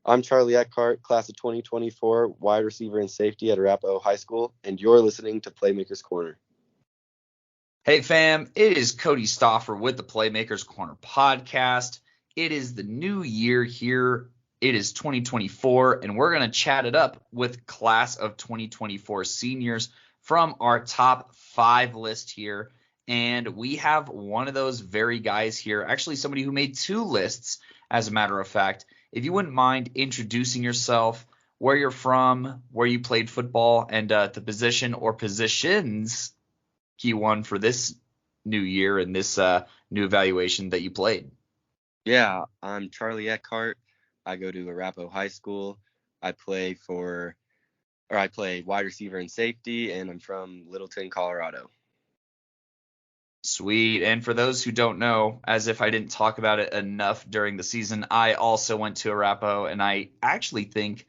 I'm Charlie Eckhardt, class of 2024, wide receiver and safety at Arapahoe High School, and you're listening to Playmakers Corner. Hey fam, it is Kodey Stoffer with the Playmakers Corner podcast. It is the new year here. It is 2024, and we're going to chat it up with class of 2024 seniors from our top 5 list here. And we have one of those very guys here, actually somebody who made 2 lists, as a matter of fact. If you wouldn't mind introducing yourself, where you're from, where you played football, and the position or positions he won for this new year and this new evaluation that you played. Yeah, I'm Charlie Eckhardt. I go to Arapahoe High School. I play wide receiver and safety, and I'm from Littleton, Colorado. Sweet. And for those who don't know, as if I didn't talk about it enough during the season, I also went to Arapahoe, and I actually think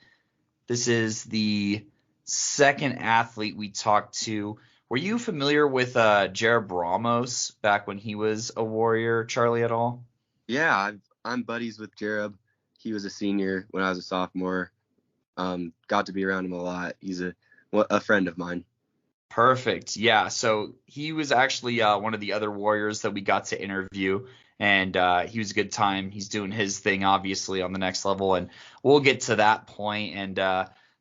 this is the second athlete we talked to. Were you familiar with Jared Ramos back when he was a Warrior, Charlie, at all? Yeah, I'm buddies with Jared. He was a senior when I was a sophomore. Got to be around him a lot. He's a friend of mine. Perfect. Yeah. So he was actually one of the other Warriors that we got to interview, and he was a good time. He's doing his thing, obviously, on the next level, and we'll get to that point and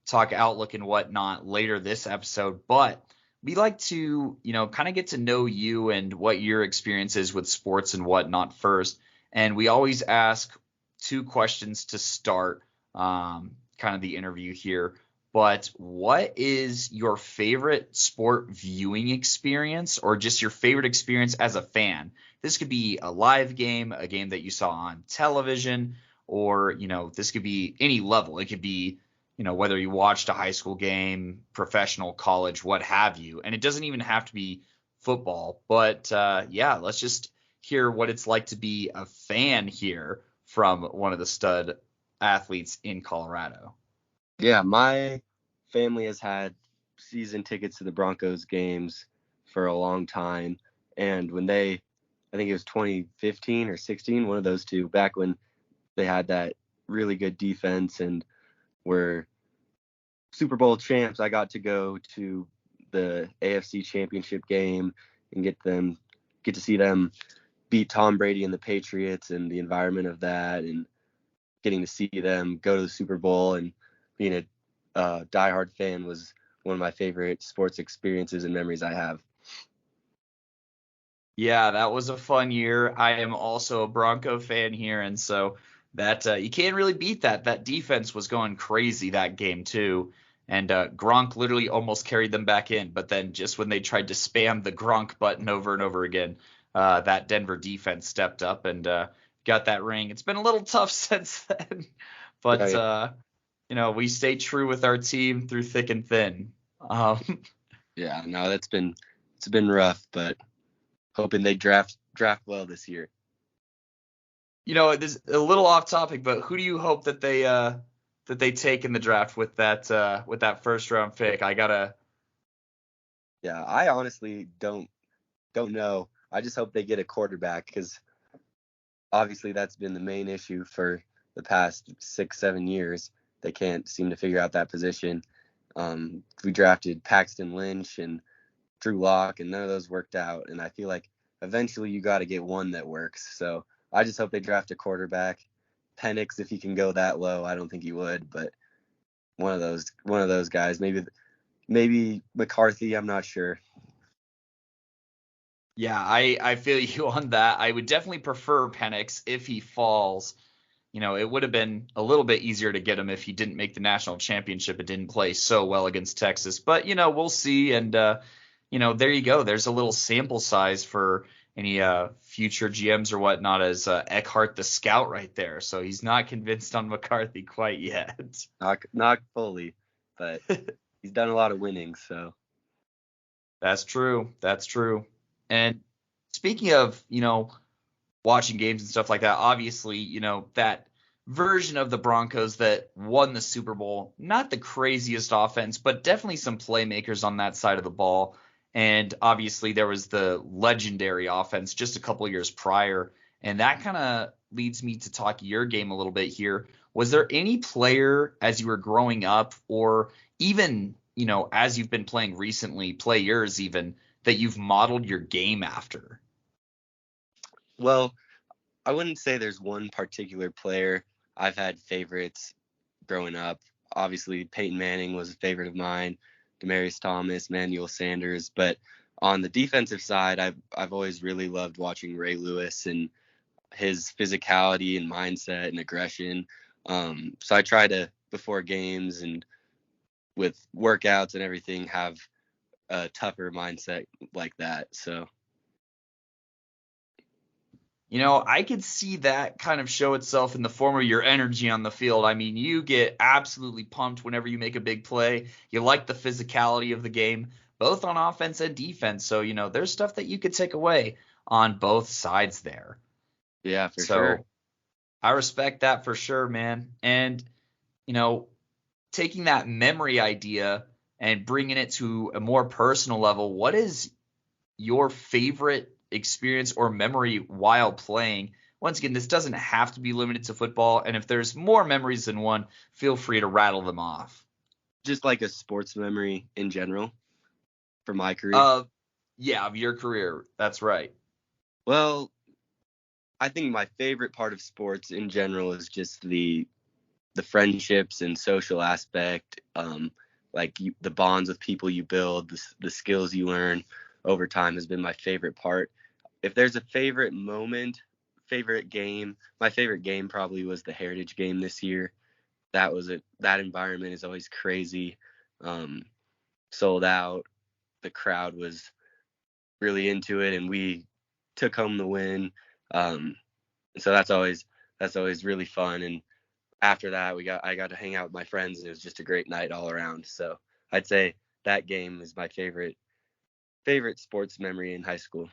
talk outlook and whatnot later this episode. But we like to, kind of get to know you and what your experience is with sports and whatnot first. And we always ask 2 questions to start kind of the interview here. But what is your favorite sport viewing experience, or just your favorite experience as a fan? This could be a live game, a game that you saw on television, or, this could be any level. It could be, whether you watched a high school game, professional, college, what have you. And it doesn't even have to be football. But let's just hear what it's like to be a fan here from one of the stud athletes in Colorado. Yeah, my family has had season tickets to the Broncos games for a long time. And when I think it was 2015 or 16, one of those two, back when they had that really good defense and were Super Bowl champs, I got to go to the AFC Championship game and get to see them beat Tom Brady and the Patriots, and the environment of that, and getting to see them go to the Super Bowl and being a diehard fan was one of my favorite sports experiences and memories I have. Yeah, that was a fun year. I am also a Bronco fan here, and so that you can't really beat that. That defense was going crazy that game too, and Gronk literally almost carried them back in. But then just when they tried to spam the Gronk button over and over again, that Denver defense stepped up and got that ring. It's been a little tough since then, but Right. we stay true with our team through thick and thin. Yeah, no, it's been rough, but hoping they draft well this year. This a little off topic, but who do you hope that they take in the draft with that first round pick? Yeah, I honestly don't know. I just hope they get a quarterback, because obviously that's been the main issue for the past 6-7 years. They can't seem to figure out that position. We drafted Paxton Lynch and Drew Lock, and none of those worked out. And I feel like eventually you got to get one that works. So I just hope they draft a quarterback. Penix, if he can go that low, I don't think he would, but one of those guys. Maybe McCarthy. I'm not sure. Yeah, I feel you on that. I would definitely prefer Penix if he falls. It would have been a little bit easier to get him if he didn't make the national championship and didn't play so well against Texas. But, we'll see. And, there you go. There's a little sample size for any future GMs or whatnot, as Eckhardt the scout right there. So he's not convinced on McCarthy quite yet. Not fully, but he's done a lot of winning. So That's true. That's true. And speaking of, watching games and stuff like that, obviously, that version of the Broncos that won the Super Bowl, not the craziest offense, but definitely some playmakers on that side of the ball. And obviously there was the legendary offense just a couple years prior. And that kind of leads me to talk your game a little bit here. Was there any player as you were growing up, or even, as you've been playing recently, players even, that you've modeled your game after? Well, I wouldn't say there's one particular player. I've had favorites growing up. Obviously, Peyton Manning was a favorite of mine, Demaryius Thomas, Manuel Sanders. But on the defensive side, I've always really loved watching Ray Lewis and his physicality and mindset and aggression. So I try to, before games and with workouts and everything, have a tougher mindset like that. So I could see that kind of show itself in the form of your energy on the field. I mean, you get absolutely pumped whenever you make a big play. You like the physicality of the game, both on offense and defense. So, there's stuff that you could take away on both sides there. yeah, for So sure. I respect that for sure, man. And, you know, taking that memory idea and bringing it to a more personal level, what is your favorite experience or memory while playing? Once again, this doesn't have to be limited to football. And if there's more memories than one, feel free to rattle them off. Just like a sports memory in general for my career. Yeah, of your career. That's right. Well, I think my favorite part of sports in general is just the friendships and social aspect, the bonds with people you build, the skills you learn over time has been my favorite part. If there's a favorite moment, favorite game, my favorite game probably was the Heritage game this year. That environment is always crazy, sold out. The crowd was really into it, and we took home the win. So that's always really fun. And after that, I got to hang out with my friends, and it was just a great night all around. So I'd say that game is my favorite sports memory in high school.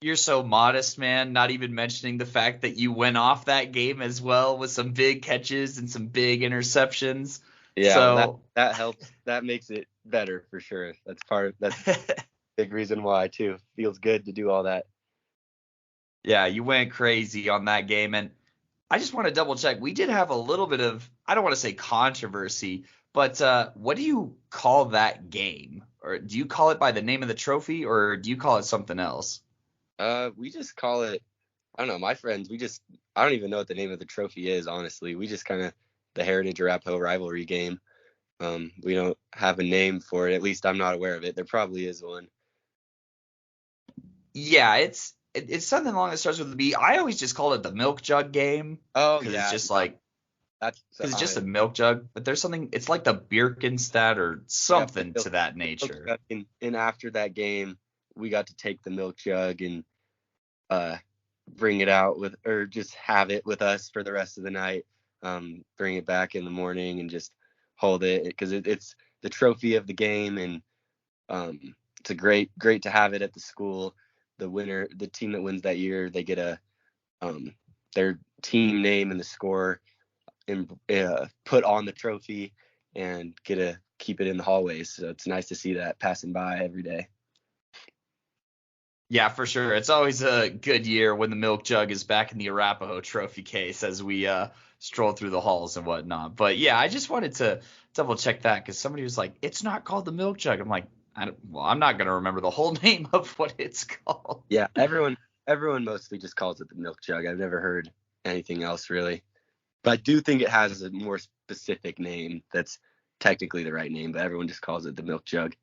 You're so modest, man, not even mentioning the fact that you went off that game as well with some big catches and some big interceptions. Yeah, well, that helps. That makes it better for sure. That's a big reason why too. Feels good to do all that. Yeah, you went crazy on that game. And I just want to double check. We did have a little bit of, I don't want to say controversy, but what do you call that game? Or do you call it by the name of the trophy, or do you call it something else? We just call it, I don't know, my friends, I don't even know what the name of the trophy is, honestly. We just kind of, the Heritage Arapahoe rivalry game. We don't have a name for it. At least I'm not aware of it. There probably is one. Yeah, it's something along that starts with the B. I always just call it the milk jug game Oh because yeah, it's just like that's because it's just a milk jug. But there's something. It's like the Birkenstad or yeah, something to that nature. and after that game, we got to take the milk jug and uh, bring it out or just have it with us for the rest of the night. Bring it back in the morning and just hold it because it's the trophy of the game, and it's a great to have it at the school. The team that wins that year, they get their team name and the score and put on the trophy and get to keep it in the hallways. So it's nice to see that passing by every day. Yeah, for sure. It's always a good year when the milk jug is back in the Arapahoe trophy case as we stroll through the halls and whatnot. But yeah, I just wanted to double check that because somebody was like, "It's not called the milk jug." I'm like, I'm not gonna remember the whole name of what it's called. Yeah, everyone mostly just calls it the milk jug. I've never heard anything else really. But I do think it has a more specific name that's technically the right name, but everyone just calls it the milk jug.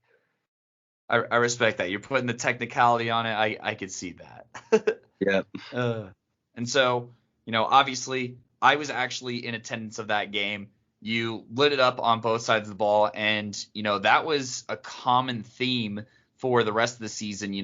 I respect that. You're putting the technicality on it. I could see that. Yep. And so, obviously, I was actually in attendance of that game. You lit it up on both sides of the ball, and that was a common theme for the rest of the season.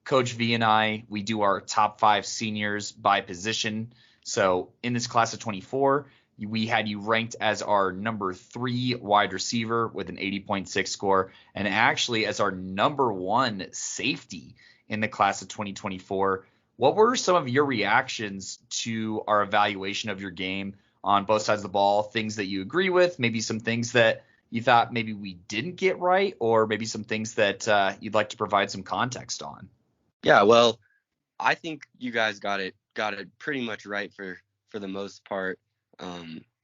Coach V and I, we do our top 5 seniors by position. So in this class of 24, we had you ranked as our number 3 wide receiver with an 80.6 score, and actually as our number 1 safety in the class of 2024. What were some of your reactions to our evaluation of your game on both sides of the ball? Things that you agree with, maybe some things that you thought maybe we didn't get right, or maybe some things that you'd like to provide some context on? Yeah, well, I think you guys got it pretty much right for the most part.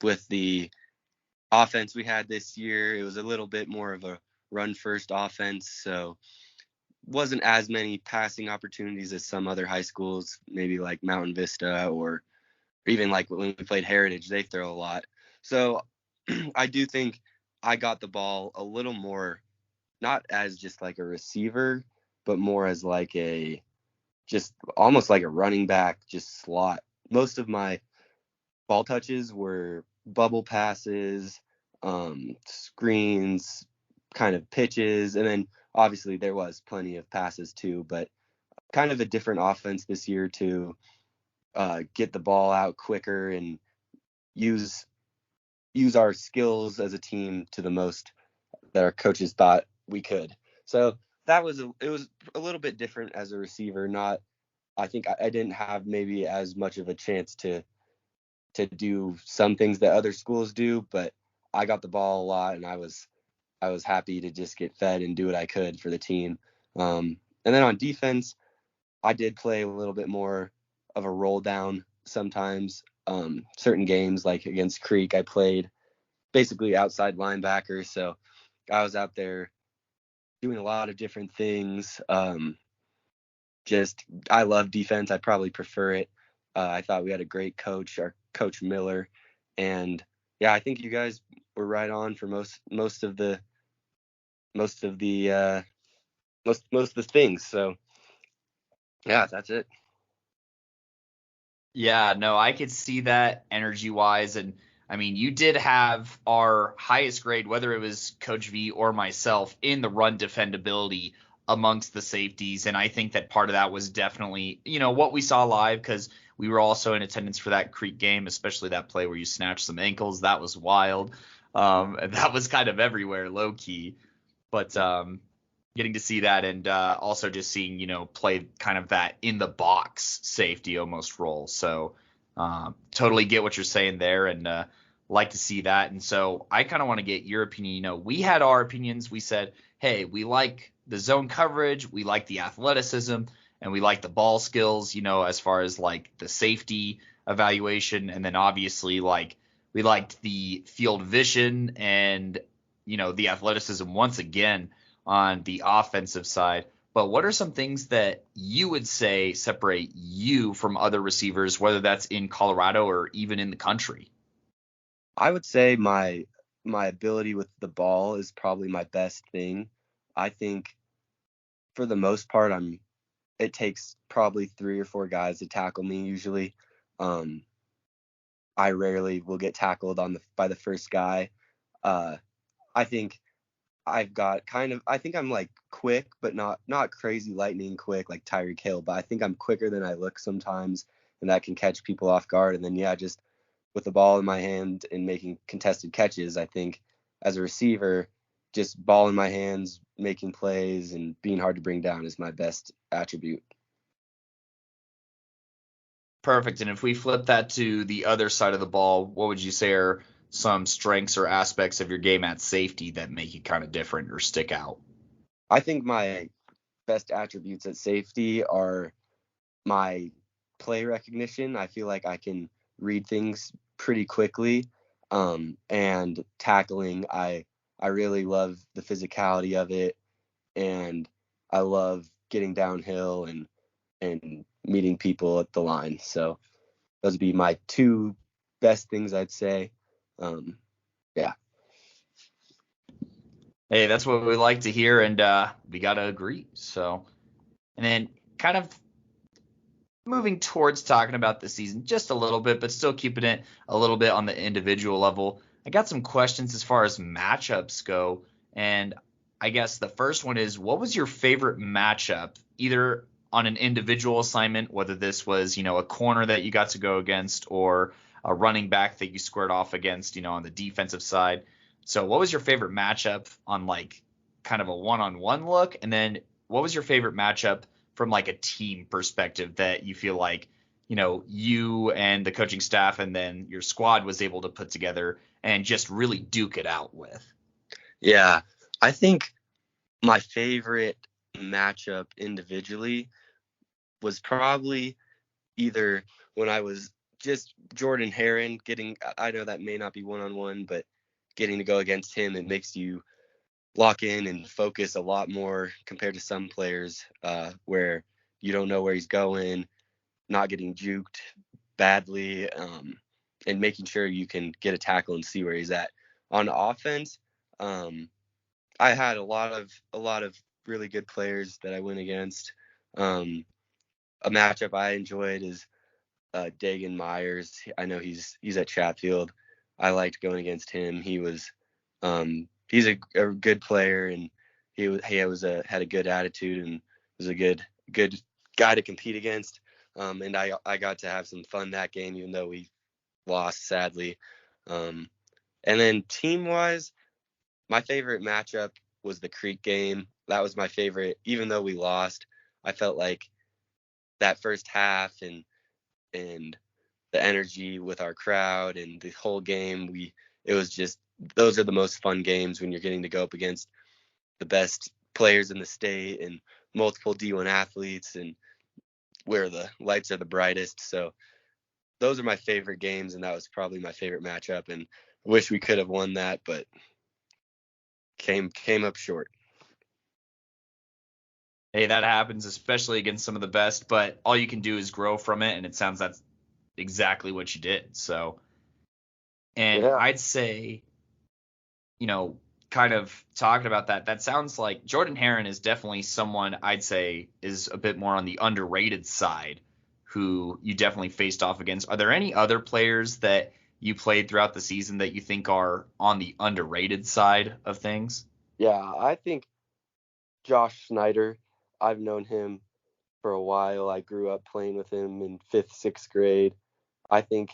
With the offense we had this year, it was a little bit more of a run first offense, so wasn't as many passing opportunities as some other high schools, maybe like Mountain Vista or even like when we played Heritage, they throw a lot. So I do think I got the ball a little more, not as just like a receiver, but more as like a, just almost like a running back, just slot. Most of my ball touches were bubble passes, screens, kind of pitches, and then obviously there was plenty of passes too, but kind of a different offense this year to get the ball out quicker and use our skills as a team to the most that our coaches thought we could. So it was a little bit different as a receiver. Not, I think I didn't have maybe as much of a chance to do some things that other schools do, but I got the ball a lot and I was happy to just get fed and do what I could for the team. And then on defense, I did play a little bit more of a roll down sometimes. Certain games like against Creek, I played basically outside linebacker, so I was out there doing a lot of different things. Just I love defense. I probably prefer it. I thought we had a great coach, our coach Miller, and yeah, I think you guys were right on for most of the most of the most of the things. So yeah, that's it. Yeah, no, I could see that energy wise. And I mean, you did have our highest grade, whether it was Coach V or myself, in the run defendability amongst the safeties. And I think that part of that was definitely, what we saw live, because we were also in attendance for that Creek game, especially that play where you snatched some ankles. That was wild. And that was kind of everywhere, low key. But getting to see that, and also just seeing, play kind of that in the box safety almost role. So totally get what you're saying there, and like to see that. And so I kind of want to get your opinion. We had our opinions. We said, hey, we like the zone coverage, we like the athleticism, and we like the ball skills, as far as like the safety evaluation. And then obviously, like, we liked the field vision and, the athleticism once again on the offensive side. But what are some things that you would say separate you from other receivers, whether that's in Colorado or even in the country? I would say my ability with the ball is probably my best thing. I think for the most part, it takes probably 3 or 4 guys to tackle me usually. Um, I rarely will get tackled by the first guy. Uh, I think I think I'm like quick, but not crazy lightning quick like Tyreek Hill, but I think I'm quicker than I look sometimes, and that can catch people off guard. And then yeah, just with the ball in my hand and making contested catches, I think as a receiver, just ball in my hands, making plays and being hard to bring down is my best attribute. Perfect. And if we flip that to the other side of the ball, what would you say are some strengths or aspects of your game at safety that make you kind of different or stick out? I think my best attributes at safety are my play recognition. I feel like I can read things pretty quickly. And tackling, I really love the physicality of it, and I love getting downhill and meeting people at the line. So those would be my 2 best things I'd say. Yeah. Hey, that's what we like to hear, and we got to agree. So, and then kind of moving towards talking about the season just a little bit, but still keeping it a little bit on the individual level. I got some questions as far as matchups go. And I guess the first one is, what was your favorite matchup, either on an individual assignment, whether this was, a corner that you got to go against or a running back that you squared off against, on the defensive side? So what was your favorite matchup on like kind of a one-on-one look? And then what was your favorite matchup from like a team perspective that you feel like, you and the coaching staff and then your squad was able to put together and just really duke it out with? Yeah. I think my favorite matchup individually was probably either when I was just Jordan Heron I know that may not be one-on-one, but getting to go against him, it makes you lock in and focus a lot more compared to some players where you don't know where he's going, not getting juked badly, and making sure you can get a tackle and see where he's at. On offense, I had a lot of really good players that I went against. A matchup I enjoyed is Dagan Myers. I know he's at Chatfield. I liked going against him. He's a good player, and had a good attitude and was a good guy to compete against. And I got to have some fun that game, even though we lost sadly. And then team wise, my favorite matchup was the Creek game. That was my favorite, even though we lost. I felt like that first half and the energy with our crowd and the whole game, it was just, those are the most fun games when you're getting to go up against the best players in the state and multiple D1 athletes and where the lights are the brightest. So those are my favorite games, and that was probably my favorite matchup, and I wish we could have won that, but came up short. Hey, that happens, especially against some of the best, but all you can do is grow from it, and it sounds that's exactly what you did. So, and Yeah. I'd say, kind of talking about that, that sounds like Jordan Heron is definitely someone I'd say is a bit more on the underrated side who you definitely faced off against. Are there any other players that you played throughout the season that you think are on the underrated side of things? Yeah, I think Josh Snyder, I've known him for a while. I grew up playing with him in 5th, 6th grade. I think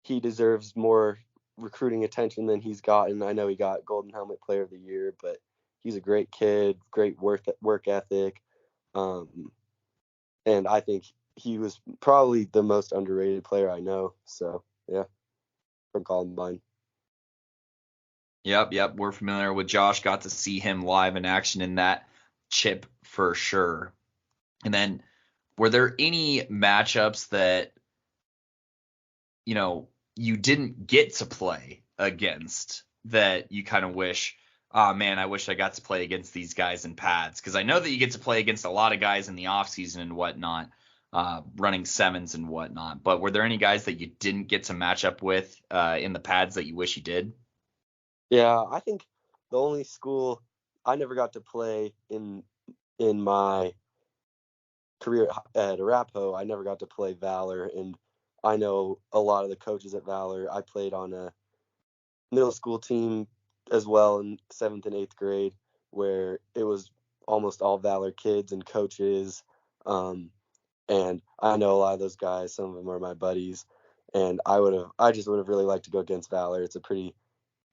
he deserves more recruiting attention than he's gotten. I know he got Golden Helmet Player of the Year, but he's a great kid, great work ethic. And I think he was probably the most underrated player I know. So, yeah, from Columbine. Yep. We're familiar with Josh. Got to see him live in action in that chip for sure. And then, were there any matchups that, you didn't get to play against that you kind of wish, oh man, I wish I got to play against these guys in pads? Because I know that you get to play against a lot of guys in the off season and whatnot, running sevens and whatnot. But were there any guys that you didn't get to match up with in the pads that you wish you did? Yeah, I think the only school I never got to play in my career at Arapahoe, I never got to play Valor, and I know a lot of the coaches at Valor. I played on a middle school team as well in 7th and 8th grade, where it was almost all Valor kids and coaches. And I know a lot of those guys. Some of them are my buddies, and I just would have really liked to go against Valor. It's a pretty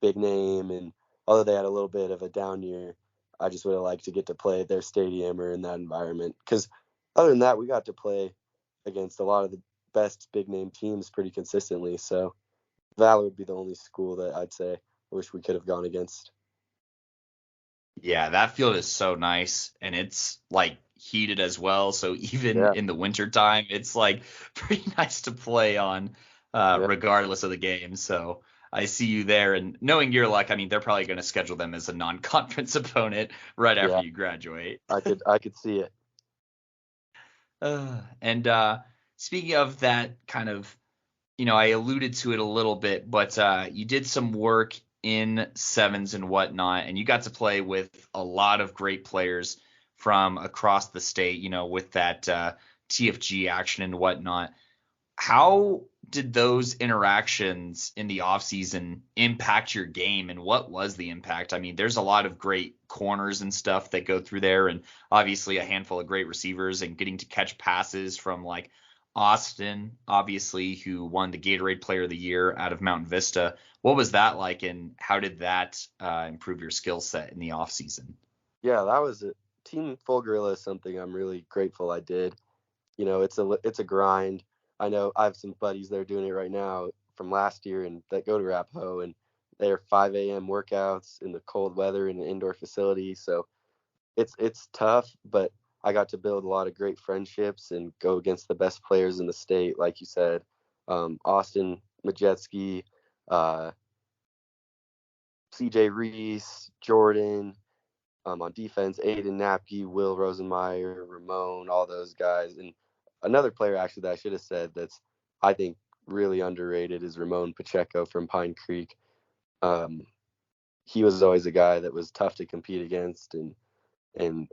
big name, and although they had a little bit of a down year, I just would have liked to get to play at their stadium or in that environment. Because other than that, we got to play against a lot of the best big name teams pretty consistently. So Valor would be the only school that I'd say I wish we could have gone against. Yeah, that field is so nice and it's like heated as well. So even Yeah, in the winter time, it's like pretty nice to play on yeah, regardless of the game. So I see you there and knowing your luck, I mean, they're probably going to schedule them as a non-conference opponent right after yeah. you graduate. I could see it. And speaking of that kind of, I alluded to it a little bit, but you did some work in sevens and whatnot, and you got to play with a lot of great players from across the state, with that TFG action and whatnot. How did those interactions in the offseason impact your game, and what was the impact? I mean, there's a lot of great corners and stuff that go through there, and obviously a handful of great receivers, and getting to catch passes from like Austin, obviously, who won the Gatorade Player of the Year out of Mountain Vista. What was that like, and how did that improve your skill set in the offseason? Yeah, that was it. Team Full Gorilla is something I'm really grateful I did. It's a grind. I know I have some buddies that are doing it right now from last year and that go to Arapahoe, and they're 5 a.m. workouts in the cold weather in an indoor facility. So it's tough, but I got to build a lot of great friendships and go against the best players in the state, like you said. Austin Majetsky, CJ Reese, Jordan. On defense, Aiden Napke, Will Rosenmeyer, Ramon, all those guys. And another player actually that I should have said that's, I think, really underrated is Ramon Pacheco from Pine Creek. He was always a guy that was tough to compete against and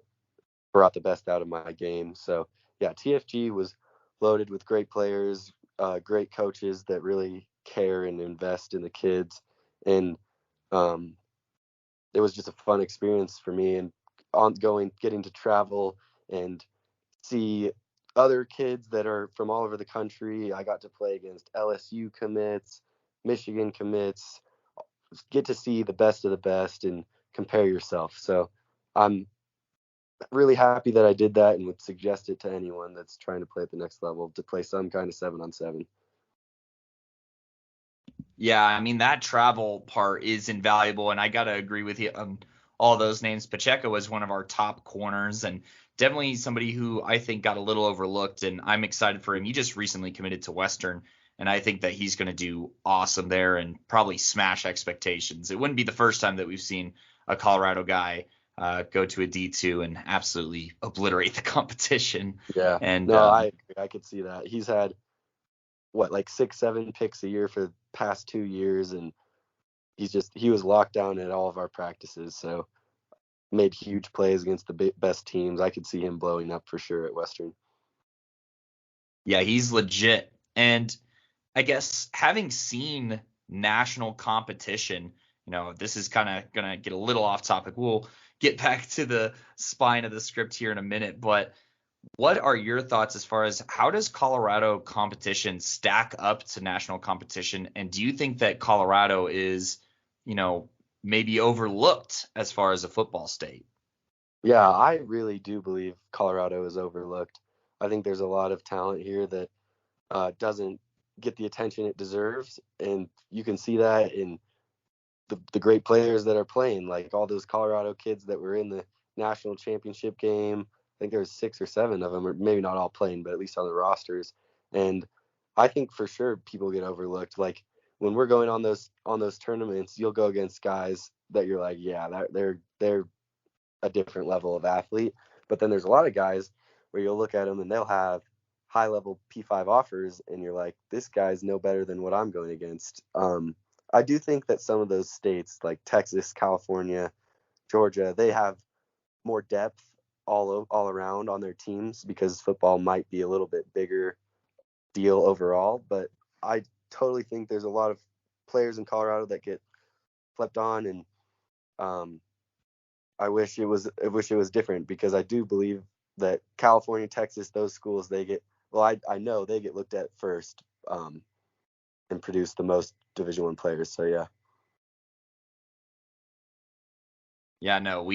brought the best out of my game. So yeah, TFG was loaded with great players, great coaches that really care and invest in the kids. And it was just a fun experience for me, and getting to travel and see other kids that are from all over the country. I got to play against LSU commits, Michigan commits, get to see the best of the best and compare yourself. So I'm really happy that I did that and would suggest it to anyone that's trying to play at the next level to play some kind of 7-on-7. Yeah, I mean, that travel part is invaluable, and I got to agree with you on all those names. Pacheco was one of our top corners and definitely somebody who I think got a little overlooked, and I'm excited for him. He just recently committed to Western, and I think that he's going to do awesome there and probably smash expectations. It wouldn't be the first time that we've seen a Colorado guy go to a D2 and absolutely obliterate the competition. Yeah, And no, I agree. I could see that. He's had like 6-7 picks a year for the past 2 years, and he was locked down at all of our practices, so made huge plays against the best teams. I could see him blowing up for sure at Western. yeah, he's legit. And I guess having seen national competition, this is kind of going to get a little off topic. We'll get back to the spine of the script here in a minute, but what are your thoughts as far as how does Colorado competition stack up to national competition? And do you think that Colorado is, maybe overlooked as far as a football state? Yeah, I really do believe Colorado is overlooked. I think there's a lot of talent here that doesn't get the attention it deserves, and you can see that in the great players that are playing, like all those Colorado kids that were in the national championship game. I think there was 6 or 7 of them, or maybe not all playing, but at least on the rosters. And I think for sure people get overlooked. Like when we're going on those tournaments, you'll go against guys that you're like, yeah, they're a different level of athlete. But then there's a lot of guys where you'll look at them and they'll have high level P5 offers, and you're like, this guy's no better than what I'm going against. I do think that some of those states like Texas, California, Georgia, they have more depth all around on their teams because football might be a little bit bigger deal overall. But I totally think there's a lot of players in Colorado that get slept on, and I wish it was different, because I do believe that California, Texas, those schools, they get, well, I know they get looked at first, and produce the most Division I players. So yeah. Yeah, no,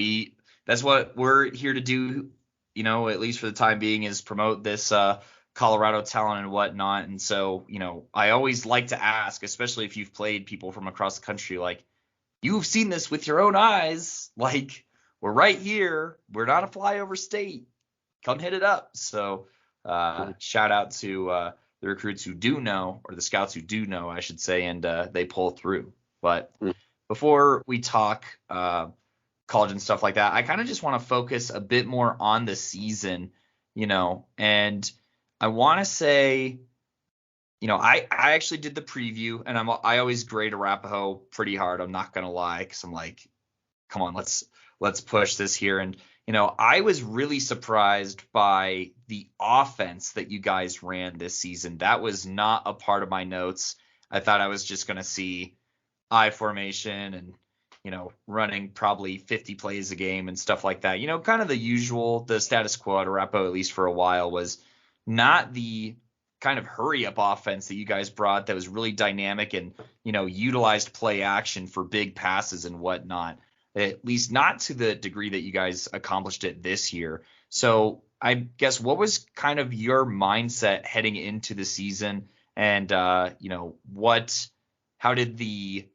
that's what we're here to do, at least for the time being, is promote this Colorado talent and whatnot. And so, I always like to ask, especially if you've played people from across the country, like, you've seen this with your own eyes, like, we're right here. We're not a flyover state. Come hit it up. So shout out to the recruits who do know, or the scouts who do know, I should say, and they pull through. But before we talk college and stuff like that, I kind of just want to focus a bit more on the season, and I want to say, I actually did the preview, and I always grade Arapahoe pretty hard. I'm not gonna lie, because I'm like, come on, let's push this here. And I was really surprised by the offense that you guys ran this season. That was not a part of my notes. I thought I was just gonna see I formation and running probably 50 plays a game and stuff like that. Kind of the usual, the status quo at Arapahoe, at least for a while, was not the kind of hurry up offense that you guys brought that was really dynamic and, utilized play action for big passes and whatnot, at least not to the degree that you guys accomplished it this year. So I guess what was kind of your mindset heading into the season, and, how did the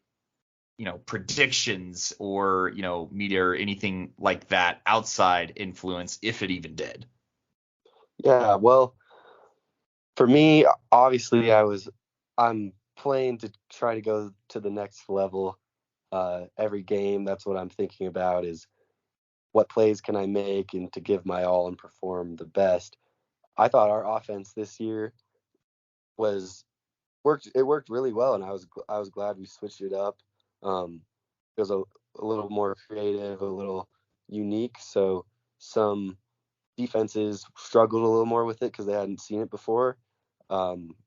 predictions or, media or anything like that outside influence, if it even did? Yeah, well, for me, obviously, I was I'm playing to try to go to the next level every game. That's what I'm thinking about, is what plays can I make and to give my all and perform the best. I thought our offense this year was worked. It worked really well, and I was glad we switched it up. It was a little more creative, a little unique. So some defenses struggled a little more with it because they hadn't seen it before.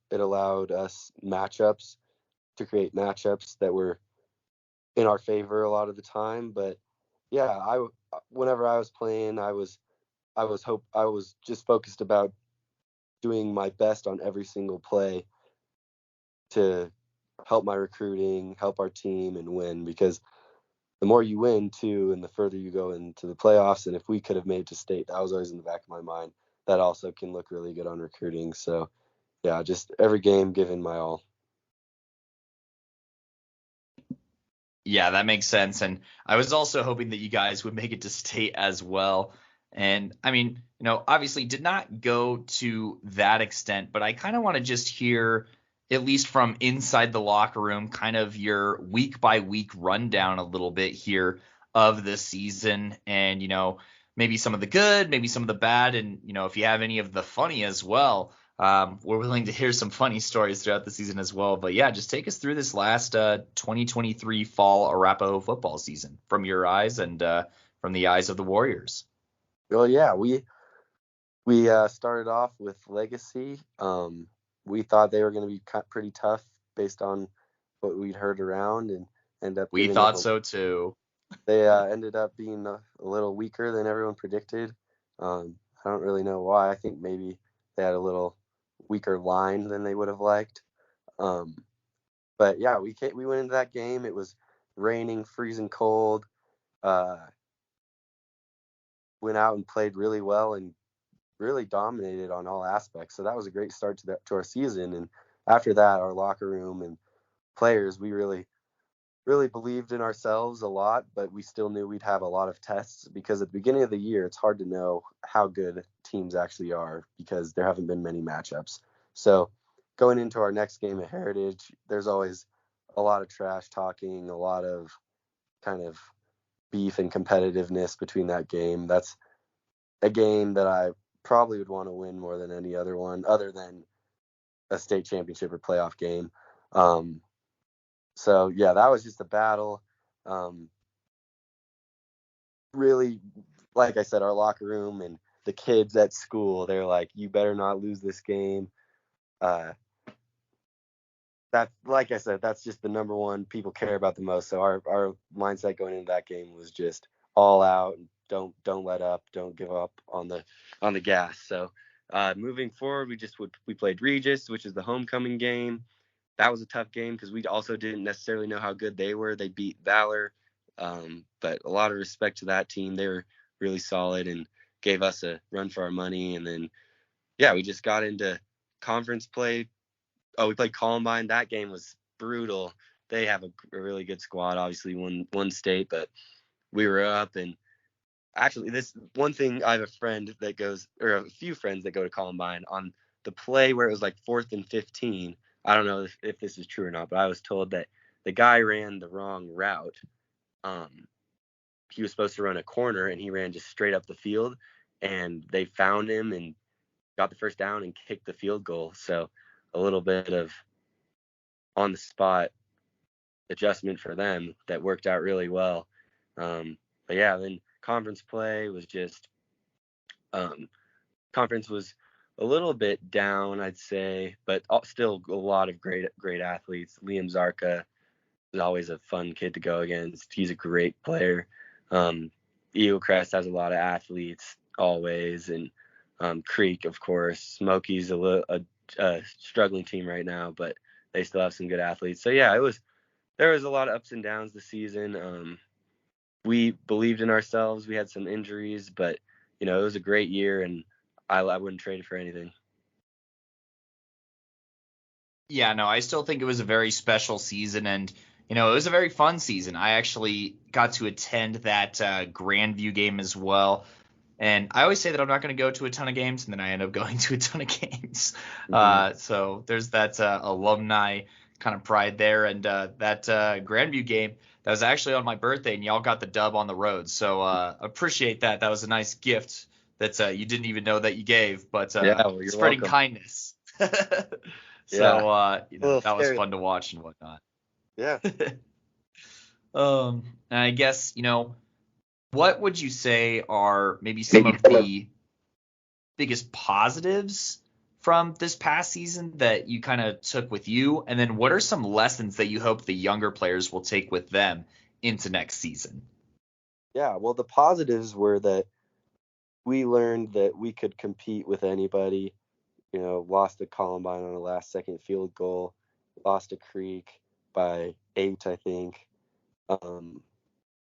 It allowed us to create matchups that were in our favor a lot of the time. But yeah, whenever I was playing, I was just focused about doing my best on every single play to help my recruiting, help our team, and win. Because the more you win too, and the further you go into the playoffs, and if we could have made it to state, that was always in the back of my mind. That also can look really good on recruiting. So yeah, just every game giving my all. Yeah, that makes sense. And I was also hoping that you guys would make it to state as well. And I mean, obviously did not go to that extent, but I kind of want to just hear, at least from inside the locker room, kind of your week by week rundown a little bit here of the season. And, maybe some of the good, maybe some of the bad. And, if you have any of the funny as well. We're willing to hear some funny stories throughout the season as well. But yeah, just take us through this last 2023 fall Arapahoe football season from your eyes and from the eyes of the Warriors. Well, yeah, we started off with Legacy. We thought they were going to be pretty tough based on what we'd heard around, and end up We giving them thought so too. they ended up being a little weaker than everyone predicted. I don't really know why. I think maybe they had a little weaker line than they would have liked. Um, but yeah, we went into that game. It was raining, freezing cold. Uh, Went out and played really well and really dominated on all aspects. So that was a great start to our season. And after that, our locker room and players, we really believed in ourselves a lot, but we still knew we'd have a lot of tests because at the beginning of the year, it's hard to know how good teams actually are because there haven't been many matchups. So going into our next game at Heritage, there's always a lot of trash talking, a lot of kind of beef and competitiveness between that game. That's a game that I probably would want to win more than any other one, other than a state championship or playoff game. Um, so yeah, that was just a battle. Um, Really, like I said, our locker room and the kids at school, they're like, you better not lose this game. Uh, that, like I said, that's just the number one people care about the most. So our mindset going into that game was just all out. Don't let up. Don't give up on the gas. So moving forward, we played Regis, which is the homecoming game. That was a tough game because we also didn't necessarily know how good they were. They beat Valor, but a lot of respect to that team. They were really solid and gave us a run for our money. And then yeah, we just got into conference play. Oh, we played Columbine. That game was brutal. They have a really good squad. Obviously, one state, but we were up. And actually, this one thing, I have a friend that goes, or a few friends that go to Columbine. On the play where it was like 4th and 15. I don't know if this is true or not, but I was told that the guy ran the wrong route. Um, he was supposed to run a corner, and he ran just straight up the field. And they found him and got the first down and kicked the field goal. So a little bit of on the spot adjustment for them that worked out really well. But yeah, then conference play was just um, conference was a little bit down, I'd say, but still a lot of great athletes. Liam Zarka is always a fun kid to go against. He's a great player. Eagle Crest has a lot of athletes always, and Creek, of course. Smoky's a struggling team right now, but they still have some good athletes. So yeah, there was a lot of ups and downs this season. We believed in ourselves. We had some injuries, but it was a great year, and I wouldn't trade it for anything. Yeah, no, I still think it was a very special season, and it was a very fun season. I actually got to attend that Grandview game as well. And I always say that I'm not going to go to a ton of games, and then I end up going to a ton of games. Hmm. So there's that alumni kind of pride there. And that Grandview game, that was actually on my birthday, and y'all got the dub on the road. So appreciate that. That was a nice gift that you didn't even know that you gave, but Yeah, well, you're spreading welcome. kindness. Yeah, So a little that was scary. fun to watch and whatnot. Yeah. And I guess, what would you say are maybe some of the biggest positives from this past season that you kind of took with you? And then what are some lessons that you hope the younger players will take with them into next season? Yeah, well, the positives were that we learned that we could compete with anybody. Lost the Columbine on a last second field goal, lost a Creek by 8, I think. Um,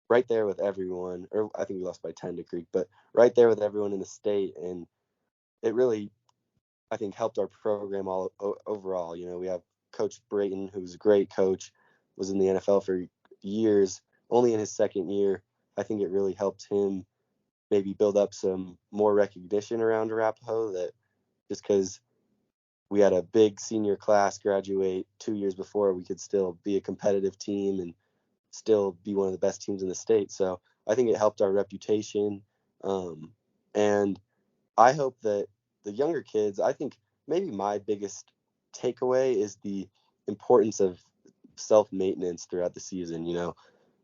right there with everyone, or I think we lost by 10 to Creek, but right there with everyone in the state. And it really, I think, helped our program overall. We have Coach Brayton, who's a great coach, was in the NFL for years, only in his second year. I think it really helped him maybe build up some more recognition around Arapahoe, that just because we had a big senior class graduate 2 years before, we could still be a competitive team and still be one of the best teams in the state. So I think it helped our reputation. And I hope that the younger kids, I think maybe my biggest takeaway is the importance of self-maintenance throughout the season,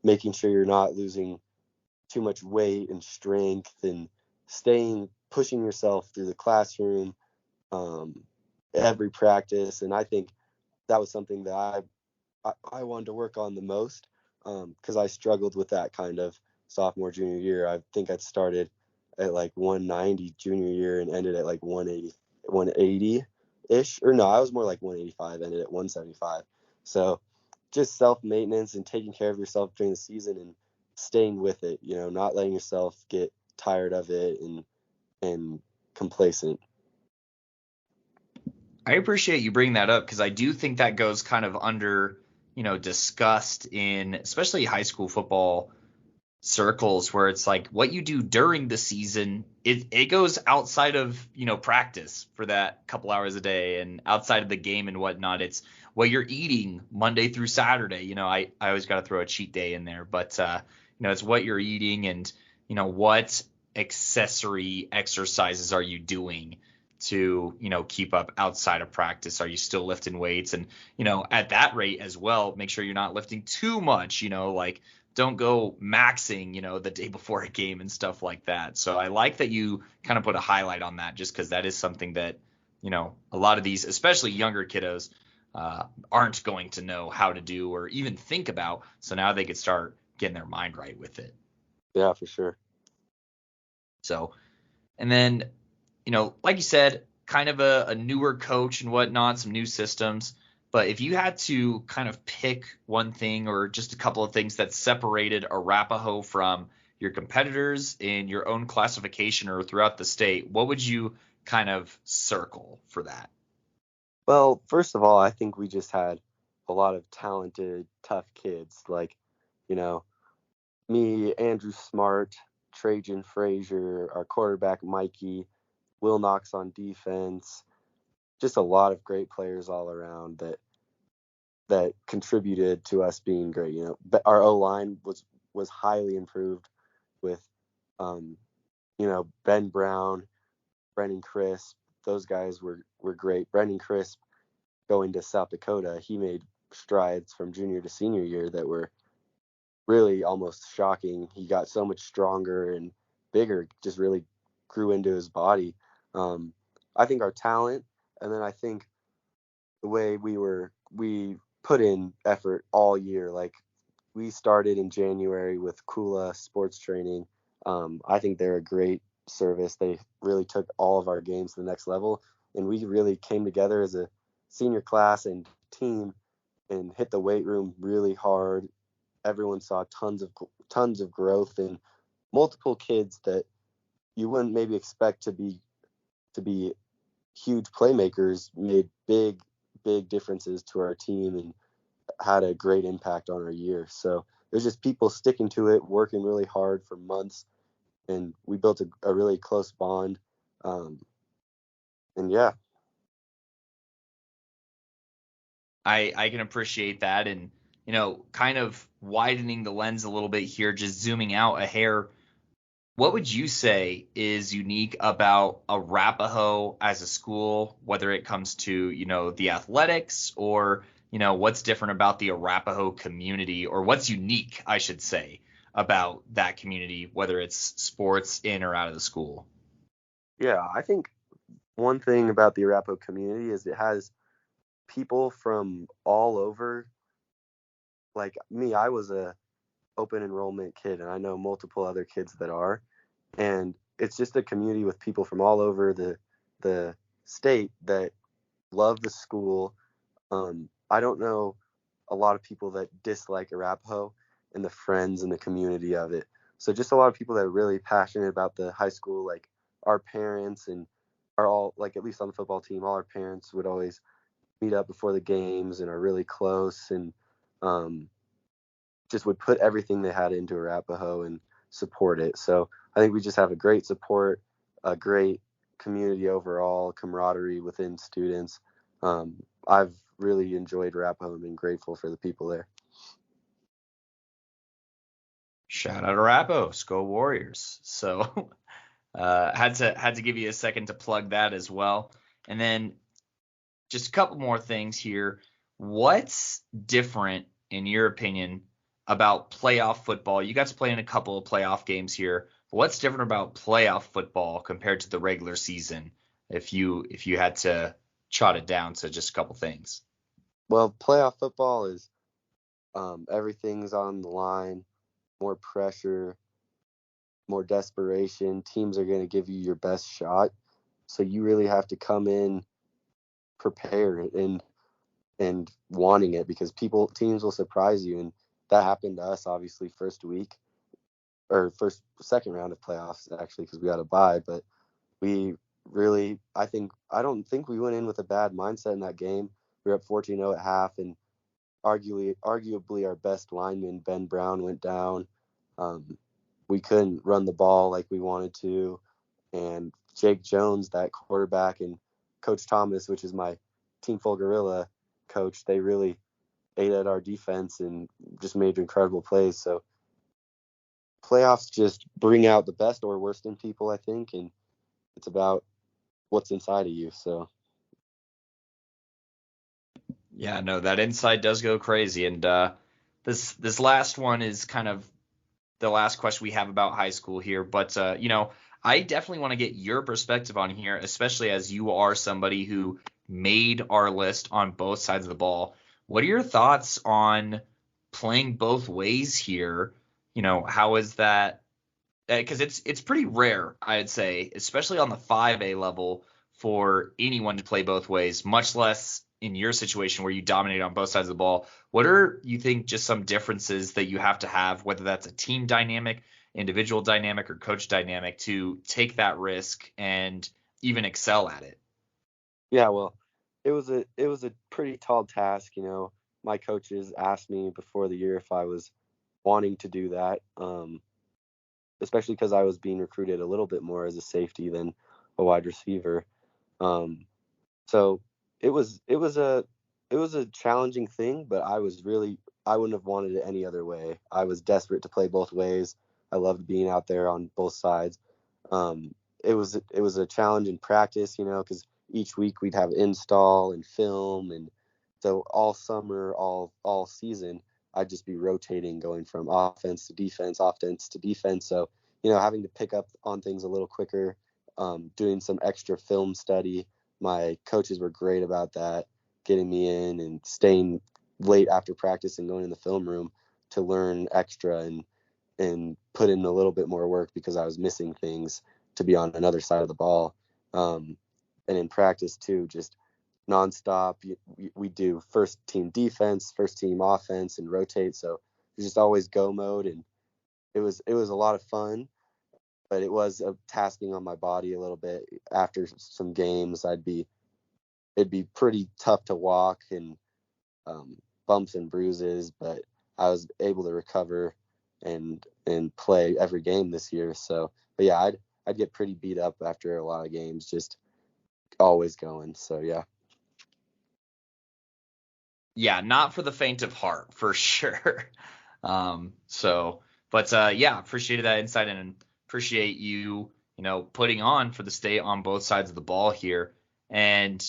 making sure you're not losing too much weight and strength, and pushing yourself through the classroom, um, every practice. And I think that was something that I wanted to work on the most, because I struggled with that kind of sophomore, junior year. I think I started at like 190 junior year and ended at like 180 ish. Or no, I was more like 185, ended at 175. So just self maintenance and taking care of yourself during the season and staying with it, not letting yourself get tired of it and complacent. I appreciate you bringing that up because I do think that goes kind of under, discussed in especially high school football circles where it's like what you do during the season, it goes outside of, practice for that couple hours a day and outside of the game and whatnot. It's what you're eating Monday through Saturday. I always got to throw a cheat day in there, but it's what you're eating and, what accessory exercises are you doing to, keep up outside of practice? Are you still lifting weights? And, at that rate as well, make sure you're not lifting too much, like don't go maxing, the day before a game and stuff like that. So I like that you kind of put a highlight on that just because that is something that, a lot of these, especially younger kiddos, aren't going to know how to do or even think about. So now they could start getting their mind right with it. Yeah, for sure. So, and then, like you said, kind of a newer coach and whatnot, some new systems. But if you had to kind of pick one thing or just a couple of things that separated Arapahoe from your competitors in your own classification or throughout the state, what would you kind of circle for that? Well, first of all, I think we just had a lot of talented, tough kids, like, you know, me, Andrew Smart, Trajan Frazier, our quarterback Mikey, Will Knox on defense. Just a lot of great players all around that contributed to us being great. But our O line was highly improved with, um, Ben Brown, Brennan Crisp. Those guys were great. Brennan Crisp, going to South Dakota, he made strides from junior to senior year that were really almost shocking. He got so much stronger and bigger, just really grew into his body. Um, I think our talent, and then I think the way we put in effort all year. Like, we started in January with Kula Sports Training. I think they're a great service. They really took all of our games to the next level, and we really came together as a senior class and team and hit the weight room really hard. Everyone saw tons of growth, and multiple kids that you wouldn't maybe expect to be huge playmakers made big differences to our team and had a great impact on our year. So there's just people sticking to it, working really hard for months, and we built a really close bond. And yeah. I can appreciate that, and kind of widening the lens a little bit here, just zooming out a hair. What would you say is unique about Arapahoe as a school, whether it comes to, the athletics or, what's different about the Arapahoe community, or what's unique, I should say, about that community, whether it's sports in or out of the school? Yeah, I think one thing about the Arapahoe community is it has people from all over. Like me, I was a open enrollment kid, and I know multiple other kids that are. And it's just a community with people from all over the state that love the school. I don't know a lot of people that dislike Arapahoe and the friends and the community of it. So just a lot of people that are really passionate about the high school. Like our parents and are all, like, at least on the football team, all our parents would always meet up before the games and are really close, and um, just would put everything they had into Arapahoe and support it. So I think we just have a great support, a great community overall, camaraderie within students. I've really enjoyed Arapahoe and been grateful for the people there. Shout out Arapahoe, Go Warriors. So had to give you a second to plug that as well. And then just a couple more things here. What's different, in your opinion, about playoff football? You got to play in a couple of playoff games here. What's different about playoff football compared to the regular season? If you had to jot it down to just a couple things. Well, playoff football is everything's on the line, more pressure, more desperation. Teams are going to give you your best shot. So you really have to come in prepared and wanting it, because teams will surprise you, and that happened to us obviously first week, or second round of playoffs actually, because we got a bye. But we really, I don't think we went in with a bad mindset in that game. We were up 14-0 at half, and arguably our best lineman, Ben Brown, went down. We couldn't run the ball like we wanted to, and Jake Jones, that quarterback, and Coach Thomas, which is my Team Full Gorilla coach, they really ate at our defense and just made incredible plays. So playoffs just bring out the best or worst in people, I think, and it's about what's inside of you. So Yeah, no, that inside does go crazy. And this last one is kind of the last question we have about high school here. But I definitely want to get your perspective on here, especially as you are somebody who made our list on both sides of the ball. What are your thoughts on playing both ways here? How is that? Because it's pretty rare, I'd say, especially on the 5A level, for anyone to play both ways, much less in your situation where you dominate on both sides of the ball. What are, you think, just some differences that you have to have, whether that's a team dynamic, individual dynamic, or coach dynamic, to take that risk and even excel at it? yeah, well, it was a pretty tall task. My coaches asked me before the year if I was wanting to do that, especially because I was being recruited a little bit more as a safety than a wide receiver. Um, so it was a challenging thing, but I wouldn't have wanted it any other way. I was desperate to play both ways. I loved being out there on both sides. It was a challenge in practice, because each week we'd have install and film, and so all summer, all season, I'd just be rotating, going from offense to defense, offense to defense. So having to pick up on things a little quicker, doing some extra film study. My coaches were great about that, getting me in and staying late after practice and going in the film room to learn extra and put in a little bit more work, because I was missing things to be on another side of the ball. And in practice too, just nonstop. We do first team defense, first team offense, and rotate. So it's just always go mode, and it was a lot of fun, but it was a tasking on my body a little bit. After some games, it'd be pretty tough to walk, and bumps and bruises, but I was able to recover and play every game this year. So, but yeah, I'd get pretty beat up after a lot of games, just always going. So yeah. Yeah, not for the faint of heart, for sure. Yeah, appreciated that insight and appreciate you, putting on for the state on both sides of the ball here. And,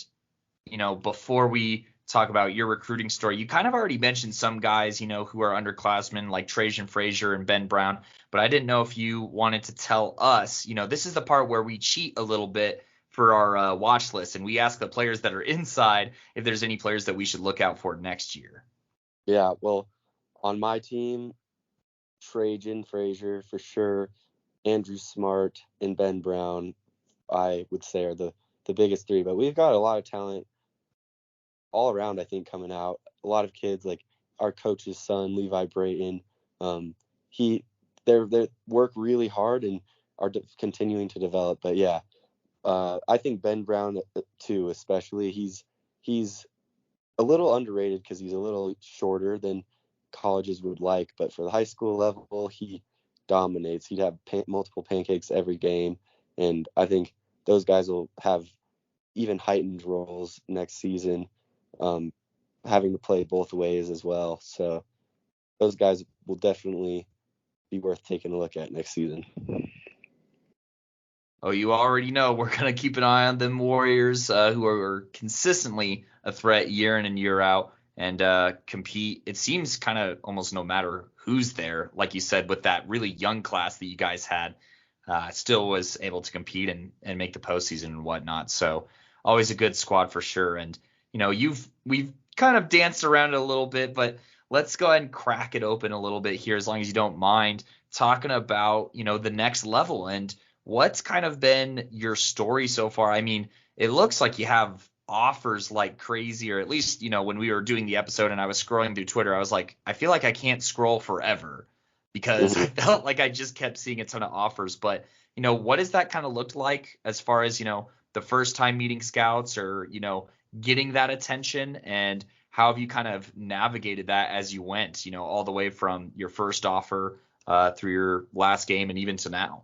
before we talk about your recruiting story, you kind of already mentioned some guys, who are underclassmen like Trajan Frazier and Ben Brown, but I didn't know if you wanted to tell us, this is the part where we cheat a little bit for our watch list, and we ask the players that are inside if there's any players that we should look out for next year. Yeah, well, on my team, Trajan Frazier for sure, Andrew Smart and Ben Brown, I would say are the biggest three. But we've got a lot of talent all around, I think, coming out. A lot of kids, like our coach's son, Levi Brayton. He they work really hard and are continuing to develop. But yeah, I think Ben Brown too, especially. He's a little underrated because he's a little shorter than colleges would like. But for the high school level, he dominates. He'd have multiple pancakes every game, and I think those guys will have even heightened roles next season, um, having to play both ways as well. So those guys will definitely be worth taking a look at next season. Oh, you already know we're going to keep an eye on them Warriors who are consistently a threat year in and year out and compete. It seems kind of almost no matter who's there, like you said, with that really young class that you guys had, still was able to compete and make the postseason and whatnot. So always a good squad for sure. And, we've kind of danced around it a little bit, but let's go ahead and crack it open a little bit here, as long as you don't mind talking about, the next level. And what's kind of been your story so far? I mean, it looks like you have offers like crazy, or at least, when we were doing the episode and I was scrolling through Twitter, I was like, I feel like I can't scroll forever because I felt like I just kept seeing a ton of offers. But, what does that kind of look like as far as, the first time meeting scouts or, getting that attention, and how have you kind of navigated that as you went, all the way from your first offer through your last game and even to now?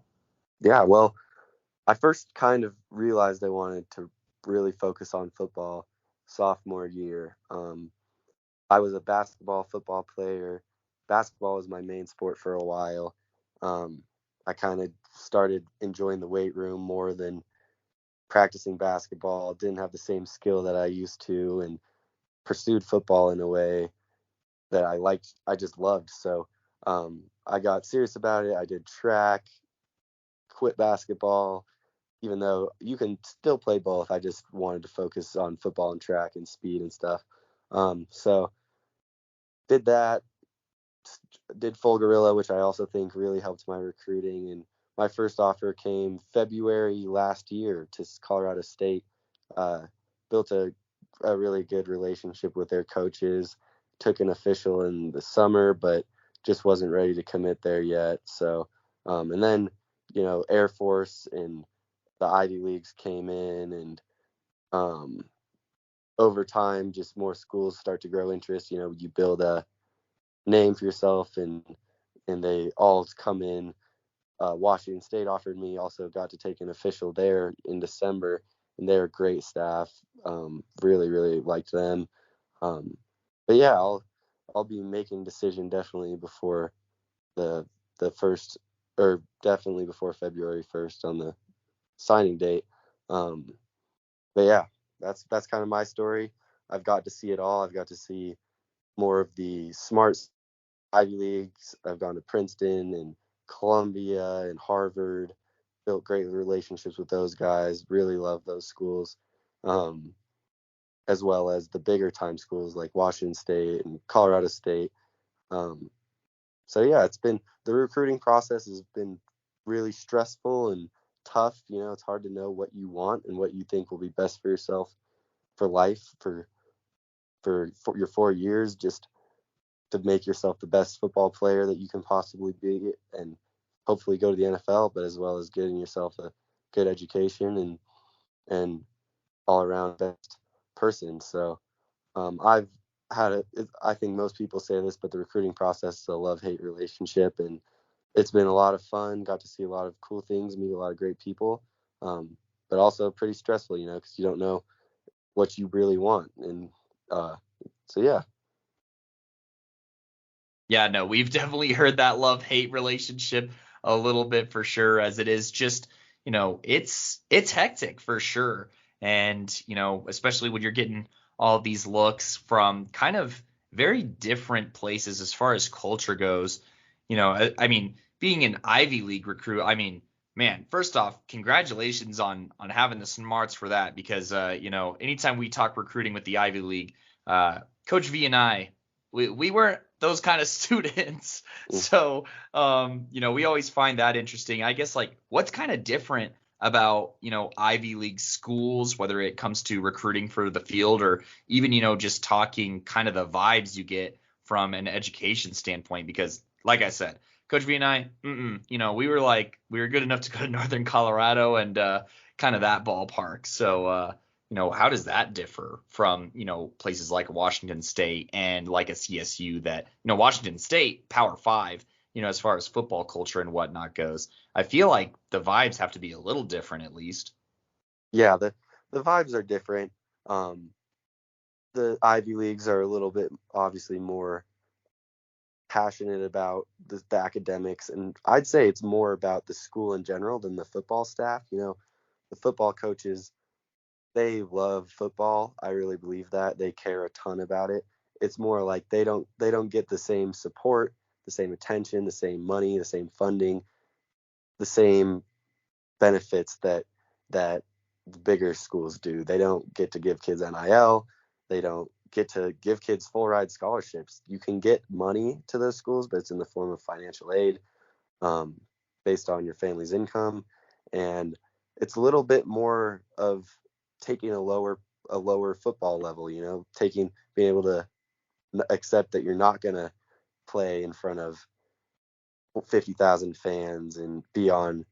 Yeah, well, I first kind of realized I wanted to really focus on football sophomore year. I was a football player. Basketball was my main sport for a while. I kind of started enjoying the weight room more than practicing basketball. Didn't have the same skill that I used to, and pursued football in a way that I liked. I just loved. So I got serious about it. I did track, quit basketball, even though you can still play both. I just wanted to focus on football and track and speed and stuff. So did that, did full gorilla, which I also think really helped my recruiting. And my first offer came February last year to Colorado State. Built a really good relationship with their coaches. Took an official in the summer, but just wasn't ready to commit there yet. So, and then, Air Force and the Ivy Leagues came in, and over time, just more schools start to grow interest. You build a name for yourself, and they all come in. Washington State offered me, also got to take an official there in December, and they're a great staff. Really, really liked them. But yeah, I'll be making a decision definitely before the first, or definitely before February 1st on the signing date. But yeah, that's kind of my story. I've got to see it all. I've got to see more of the smart Ivy Leagues. I've gone to Princeton and Columbia and Harvard, built great relationships with those guys, really love those schools, as well as the bigger time schools like Washington State and Colorado State. So yeah, the recruiting process has been really stressful and tough. It's hard to know what you want and what you think will be best for yourself for life, for your 4 years, just to make yourself the best football player that you can possibly be, and hopefully go to the NFL, but as well as getting yourself a good education and all around best person. So I've I think most people say this, but the recruiting process is a love-hate relationship, and it's been a lot of fun. Got to see a lot of cool things, meet a lot of great people, but also pretty stressful, because you don't know what you really want. And so, yeah. Yeah, no, we've definitely heard that love-hate relationship a little bit for sure, as it is just, it's hectic for sure. And, especially when you're getting all these looks from kind of very different places as far as culture goes. I mean, being an Ivy League recruit, I mean, man, first off, congratulations on having the smarts for that, because anytime we talk recruiting with the Ivy League, Coach V and I, we weren't those kind of students. So, we always find that interesting. I guess, like, what's kind of different about, Ivy League schools, whether it comes to recruiting for the field or even, just talking kind of the vibes you get from an education standpoint? Because, like I said, Coach V and I, we were good enough to go to Northern Colorado and kind of that ballpark. So, how does that differ from, places like Washington State and like a CSU that, Washington State, Power Five, as far as football culture and whatnot goes? I feel like the vibes have to be a little different at least. Yeah, the vibes are different. The Ivy Leagues are a little bit obviously more passionate about the academics, and I'd say it's more about the school in general than the football staff. The football coaches, they love football. I really believe that. They care a ton about it. It's more like they don't get the same support, the same attention, the same money, the same funding, the same benefits that the bigger schools do. They don't get to give kids NIL. They don't get to give kids full ride scholarships. You can get money to those schools, but it's in the form of financial aid, um, based on your family's income, and it's a little bit more of taking a lower football level. Being able to accept that you're not gonna play in front of 50,000 fans and be on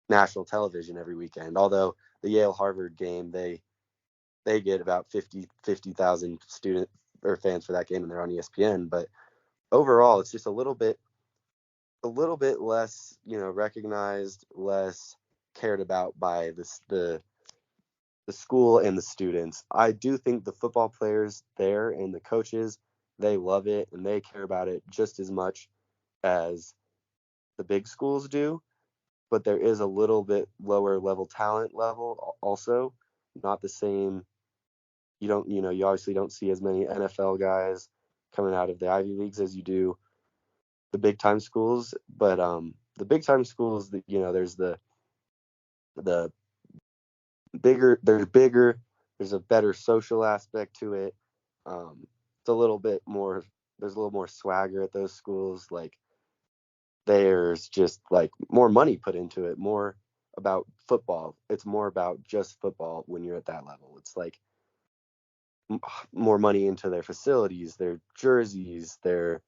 national television every weekend. Although the Yale Harvard game, they get about 50,000 student or fans for that game, and they're on ESPN. But overall, it's just a little bit less, recognized, less cared about by the school and the students. I do think the football players there and the coaches, they love it and they care about it just as much as the big schools do, but there is a little bit lower level talent level also. Not the same. You obviously don't see as many NFL guys coming out of the Ivy Leagues as you do the big time schools, but the big time schools, there's the bigger, there's a better social aspect to it. It's a little bit more, there's a little more swagger at those schools. Like, there's just like more money put into it, more about football. It's more about just football when you're at that level. It's like more money into their facilities, their jerseys, their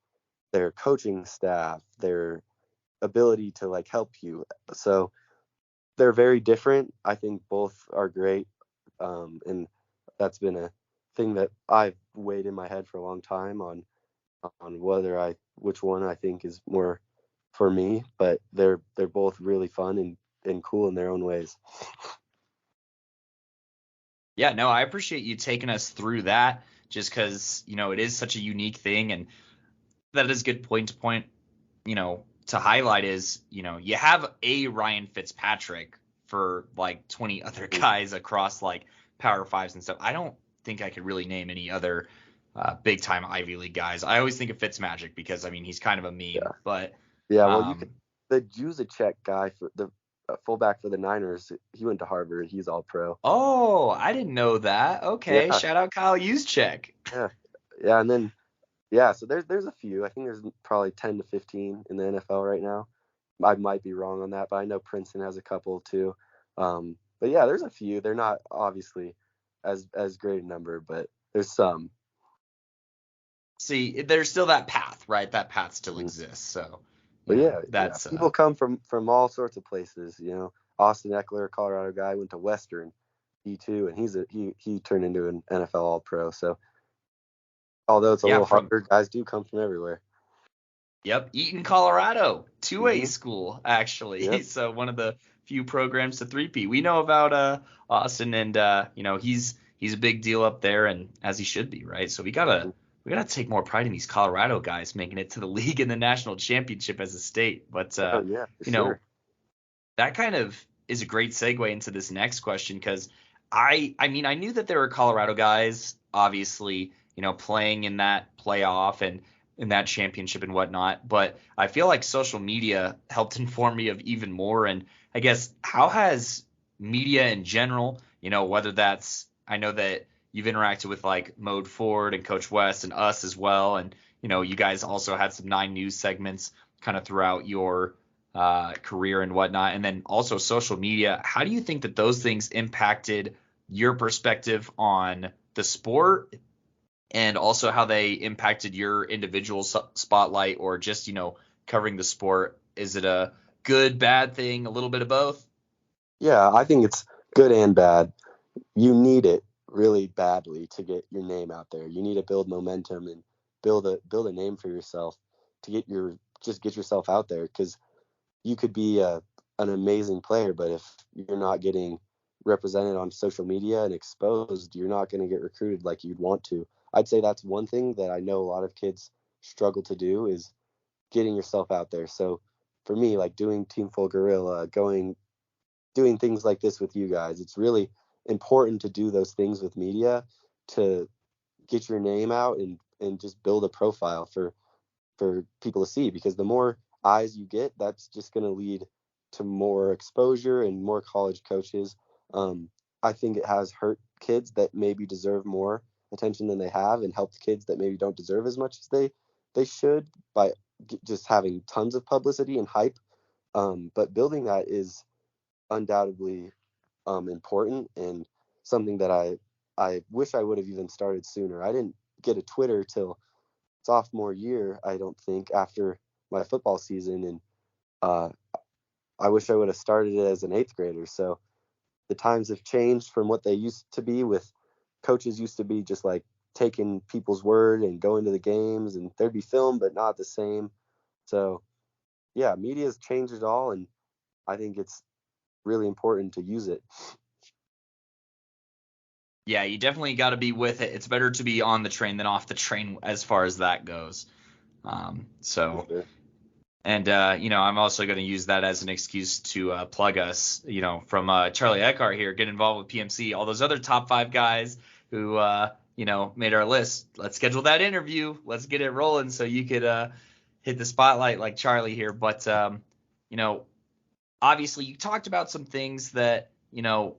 coaching staff, their ability to like help you. So they're very different. I think both are great, and that's been a thing that I've weighed in my head for a long time on which one I think is more for me. But they're both really fun and cool in their own ways. Yeah, no, I appreciate you taking us through that, just because, it is such a unique thing. And that is a good point, to highlight is, you have a Ryan Fitzpatrick for like 20 other guys across like Power Fives and stuff. I don't think I could really name any other big time Ivy League guys. I always think of Fitzmagic because, I mean, he's kind of a meme, Yeah. but Yeah. Well, um, the Juszczyk guy for the fullback for the Niners. He went to Harvard. He's all pro. oh, I didn't know that. Okay, Yeah. shout out Kyle Juszczyk. Yeah. Yeah. And then, yeah, so there's a few. I think there's probably 10 to 15 in the NFL right now. I might be wrong on that, but I know Princeton has a couple too. But yeah, there's a few. They're not obviously as great a number, but there's some. See, there's still that path, right? That path still Mhm. exists. So, But yeah, yeah, that's people come from all sorts of places. Austin Eckler, Colorado guy, went to Western D2, and he turned into an NFL All Pro. So Although it's a Yeah, little from harder, guys do come from everywhere. Yep, Eaton, Colorado, 2A Hmm. school actually. Yep. So one of the few programs to 3P. We know about Austin, and he's a big deal up there, and as he should be, right? So we gotta take more pride in these Colorado guys making it to the league and the national championship as a state. But Oh yeah, for you know, sure. that kind of is a great segue into this next question because I mean I knew that there were Colorado guys obviously playing in that playoff and in that championship and whatnot, but I feel like social media helped inform me of even more. And I guess how has media in general, whether that's I know that you've interacted with like Mode Ford and Coach West and us as well, and you guys also had some 9 News segments kind of throughout your career and whatnot, and then also social media. How do you think that those things impacted your perspective on the sport, and also how they impacted your individual spotlight, or just covering the sport? Is it a good, bad thing, a little bit of both? Yeah, I think it's good and bad. You need it really badly to get your name out there. You need to build momentum and build a name for yourself to get yourself out there, because you could be an amazing player, but if you're not getting represented on social media and exposed, you're not going to get recruited like you'd want to. I'd say that's one thing that I know a lot of kids struggle to do, is getting yourself out there. So for me, like doing Team Full Gorilla, doing things like this with you guys, it's really important to do those things with media to get your name out and just build a profile for people to see, because the more eyes you get, that's just going to lead to more exposure and more college coaches. Um, I think it has hurt kids that maybe deserve more attention than they have, and helped kids that maybe don't deserve as much as they should, by just having tons of publicity and hype. But building that is undoubtedly important, and something that I wish I would have even started sooner. I didn't get a Twitter till sophomore year, I don't think, after my football season, and uh, I wish I would have started it as an eighth grader. So the times have changed from what they used to be. With coaches used to be just like taking people's word and going to the games, and there'd be film, but not the same. So yeah, media's changed it all, and I think it's really important to use it. Yeah, you definitely got to be with it. It's better to be on the train than off the train as far as that goes. For So sure. And I'm also going to use that as an excuse to plug us, from Charlie Eckhardt here, get involved with PMC, all those other top 5 guys who, made our list. Let's schedule that interview. Let's get it rolling so you could hit the spotlight like Charlie here. But, you know, obviously you talked about some things that,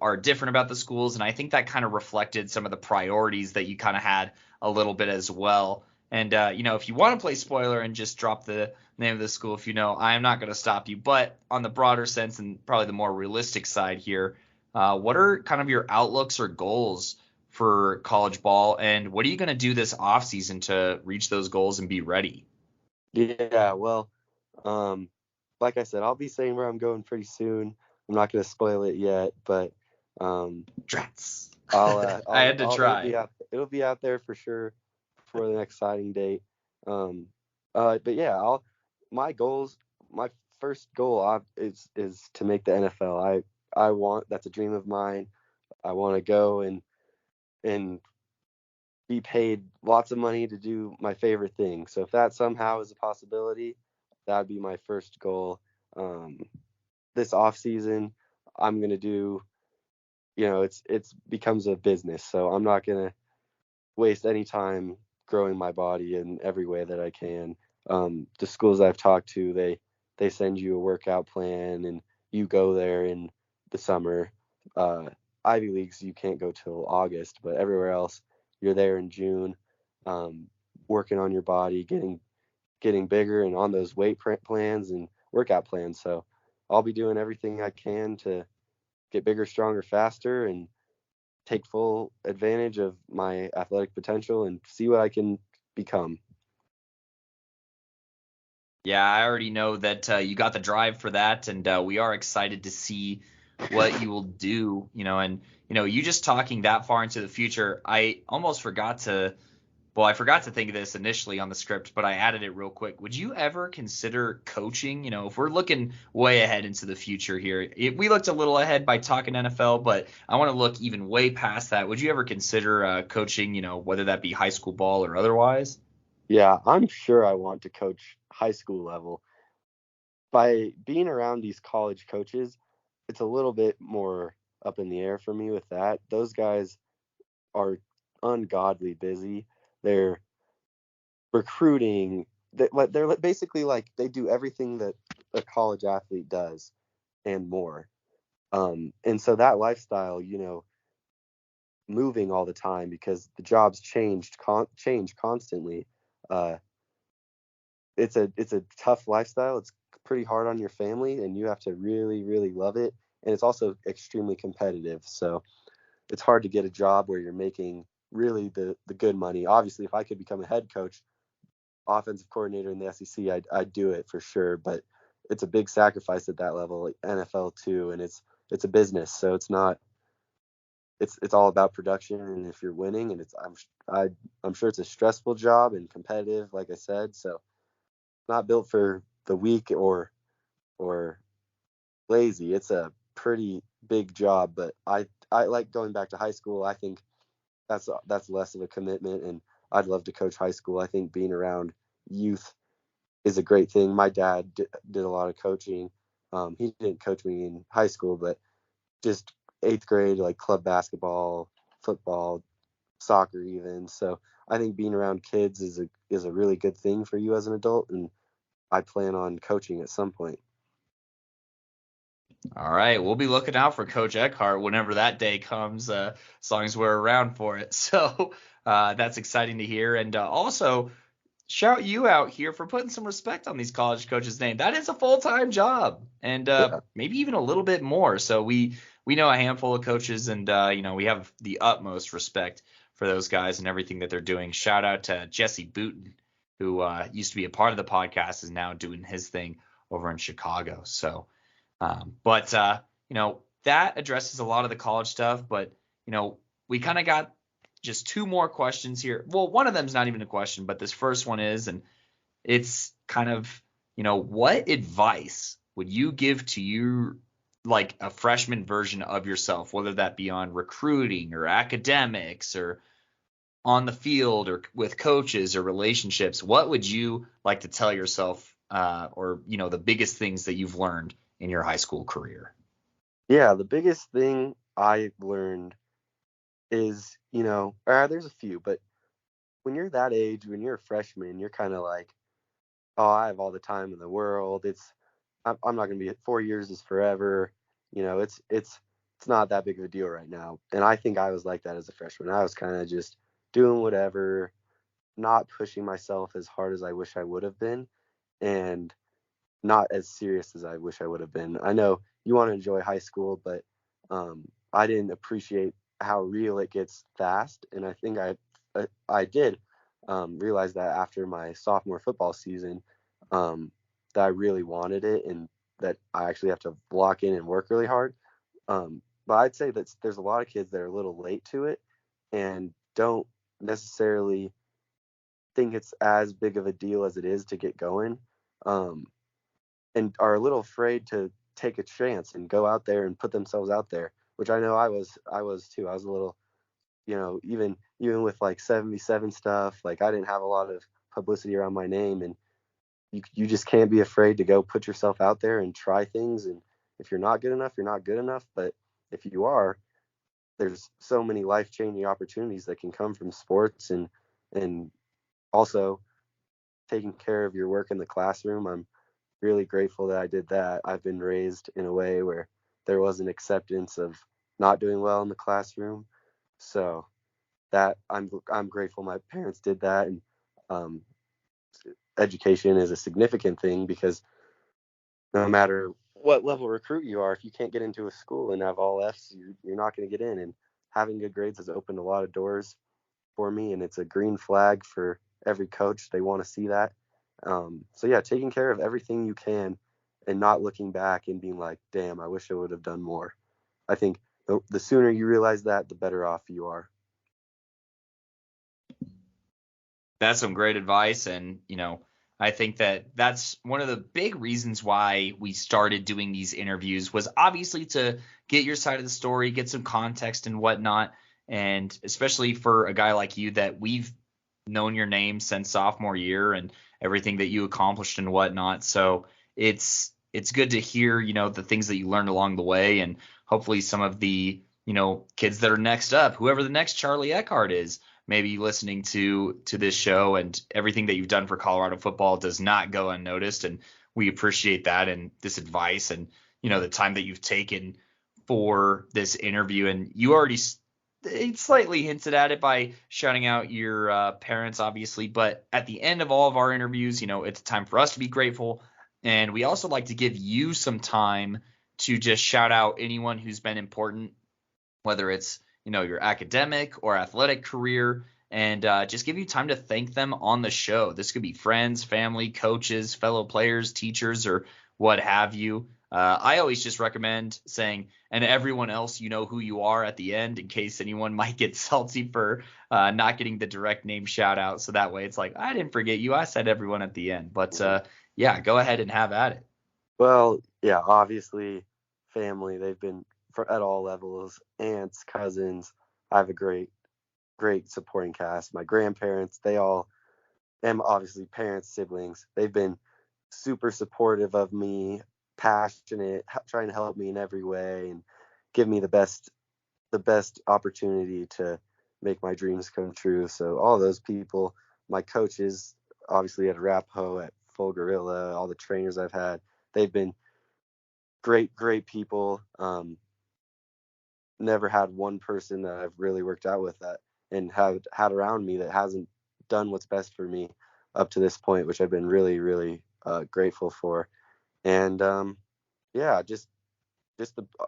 are different about the schools. And I think that kind of reflected some of the priorities that you kind of had a little bit as well. And, if you want to play spoiler and just drop the name of the school, if I am not going to stop you. But on the broader sense and probably the more realistic side here, what are kind of your outlooks or goals for college ball? And what are you going to do this offseason to reach those goals and be ready? Yeah, well, um, like I said, I'll be saying where I'm going pretty soon. I'm not going to spoil it yet, but um, Drats. I I'll, had to I'll, try. it'll be out there for sure for the next signing date. Um, but yeah, my goals, my first goal is to make the NFL. I want, that's a dream of mine. I want to go and be paid lots of money to do my favorite thing. So if that somehow is a possibility, that'd be my first goal. Um, this off season, I'm gonna do. It's becomes a business, so I'm not gonna waste any time growing my body in every way that I can. The schools I've talked to, they send you a workout plan, and you go there in the summer. Uh, Ivy Leagues, you can't go till August, but everywhere else, you're there in June, um, working on your body, getting bigger, and on those plans and workout plans. So I'll be doing everything I can to get bigger, stronger, faster, and take full advantage of my athletic potential and see what I can become. Yeah, I already know that you got the drive for that, and we are excited to see what you will do. And you just talking that far into the future, I almost forgot to well, I forgot to think of this initially on the script, but I added it real quick. Would you ever consider coaching? If we're looking way ahead into the future here, we looked a little ahead by talking NFL, but I want to look even way past that. Would you ever consider coaching, whether that be high school ball or otherwise? Yeah, I'm sure I want to coach high school level. By being around these college coaches, it's a little bit more up in the air for me with that. Those guys are ungodly busy. They're recruiting. They're basically like they do everything that a college athlete does and more. And so that lifestyle, moving all the time because the jobs change constantly. Uh, it's a tough lifestyle. It's pretty hard on your family, and you have to really, really love it. And it's also extremely competitive. So it's hard to get a job where you're making really the good money. Obviously, if I could become a head coach, offensive coordinator in the SEC, I'd do it for sure. But it's a big sacrifice at that level, like NFL too, and it's a business, so it's not. It's all about production, and if you're winning, and I'm sure it's a stressful job and competitive, like I said. So not built for the weak or lazy. It's a pretty big job, but I like going back to high school. I think that's less of a commitment, and I'd love to coach high school. I think being around youth is a great thing. My dad did a lot of coaching. He didn't coach me in high school, but just eighth grade, like club basketball, football, soccer, even. So I think being around kids is a really good thing for you as an adult, and I plan on coaching at some point. All right, we'll be looking out for Coach Eckhardt whenever that day comes, as long as we're around for it. So that's exciting to hear. And also, shout you out here for putting some respect on these college coaches' name. That is a full-time job, and Yeah, maybe even a little bit more. So we know a handful of coaches, and we have the utmost respect for those guys and everything that they're doing. Shout out to Jesse Booten, who used to be a part of the podcast, is now doing his thing over in Chicago. So. But that addresses a lot of the college stuff. But we kind of got just two more questions here. Well, one of them's not even a question, but this first one is, and it's kind of, what advice would you give to you, like a freshman version of yourself, whether that be on recruiting or academics or on the field or with coaches or relationships? What would you like to tell yourself, or the biggest things that you've learned in your high school career? yeah. The biggest thing I learned is, there's a few, but when you're that age, when you're a freshman, you're kind of like, oh, I have all the time in the world. I'm not going to be at 4 years is forever. It's not that big of a deal right now. And I think I was like that as a freshman. I was kind of just doing whatever, not pushing myself as hard as I wish I would have been, and not as serious as I wish I would have been. I know you want to enjoy high school, but I didn't appreciate how real it gets fast, and I think I did realize that after my sophomore football season, that I really wanted it, and that I actually have to lock in and work really hard. But I'd say that there's a lot of kids that are a little late to it and don't necessarily think it's as big of a deal as it is to get going. Um, and are a little afraid to take a chance and go out there and put themselves out there, which I know I was too. I was a little, even with like 77 stuff, like I didn't have a lot of publicity around my name, and you just can't be afraid to go put yourself out there and try things. And if you're not good enough, you're not good enough. But if you are, there's so many life-changing opportunities that can come from sports, and also taking care of your work in the classroom. I'm really grateful that I did that. I've been raised in a way where there was an acceptance of not doing well in the classroom. So that I'm grateful my parents did that. And um, education is a significant thing because no matter what level recruit you are, if you can't get into a school and have all F's, you're not going to get in. And having good grades has opened a lot of doors for me, and it's a green flag for every coach. They want to see that. So yeah, taking care of everything you can and not looking back and being like, damn, I wish I would have done more. I think the sooner you realize that, the better off you are. That's some great advice. And, I think that that's one of the big reasons why we started doing these interviews was obviously to get your side of the story, get some context and whatnot. And especially for a guy like you that we've known your name since sophomore year and everything that you accomplished and whatnot. So it's good to hear, the things that you learned along the way, and hopefully some of the, kids that are next up, whoever the next Charlie Eckhardt is, maybe listening to this show, and everything that you've done for Colorado football does not go unnoticed. And we appreciate that and this advice and, the time that you've taken for this interview. And you already slightly hinted at it by shouting out your parents, obviously. But at the end of all of our interviews, it's time for us to be grateful. And we also like to give you some time to just shout out anyone who's been important, whether it's, your academic or athletic career, and just give you time to thank them on the show. This could be friends, family, coaches, fellow players, teachers, or what have you. I always just recommend saying, and everyone else, who you are at the end, in case anyone might get salty for not getting the direct name shout out. So that way it's like, I didn't forget you. I said everyone at the end. But yeah, go ahead and have at it. Well, yeah, obviously family, they've been at all levels, aunts, cousins. I have a great supporting cast. My grandparents, they all, and obviously parents, siblings, they've been super supportive of me, passionate, trying to help me in every way and give me the best opportunity to make my dreams come true. So all those people, my coaches, obviously at Arapahoe, at Full Gorilla, all the trainers I've had, they've been great people. Never had one person that I've really worked out with that and have had around me that hasn't done what's best for me up to this point, which I've been really grateful for. And yeah, just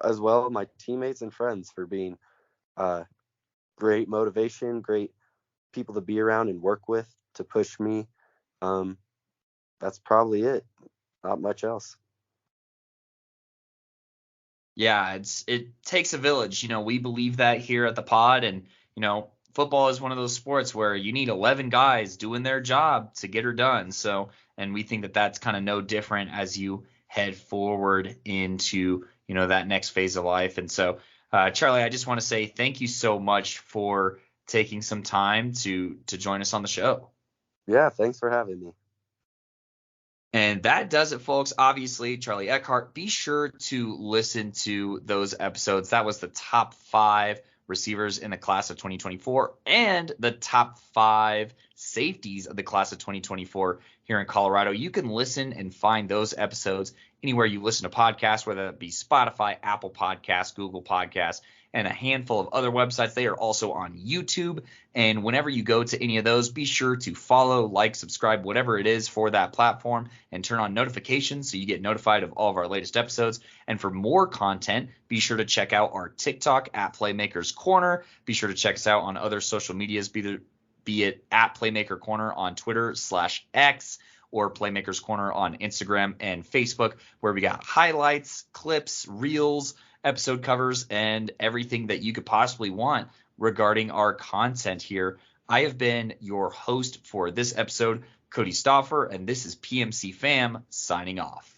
as well my teammates and friends for being great motivation, great people to be around and work with to push me. That's probably it. Not much else. Yeah, it takes a village. We believe that here at the pod, and football is one of those sports where you need 11 guys doing their job to get her done. So, and we think that that's kind of no different as you head forward into that next phase of life. And so, Charlie, I just want to say thank you so much for taking some time to join us on the show. Yeah, thanks for having me. And that does it, folks. Obviously, Charlie Eckhardt. Be sure to listen to those episodes. That was the top 5 receivers in the class of 2024 and the top 5 safeties of the class of 2024 here in Colorado. You can listen and find those episodes anywhere you listen to podcasts, whether that be Spotify, Apple Podcasts, Google Podcasts, and a handful of other websites. They are also on YouTube. And whenever you go to any of those, be sure to follow, like, subscribe, whatever it is for that platform, and turn on notifications so you get notified of all of our latest episodes. And for more content, be sure to check out our TikTok at Playmakers Corner. Be sure to check us out on other social medias, be it at Playmaker Corner on Twitter/X, or Playmakers Corner on Instagram and Facebook, where we got highlights, clips, reels, episode covers, and everything that you could possibly want regarding our content here. I have been your host for this episode, Kodey Stauffer, and this is PMC Fam signing off.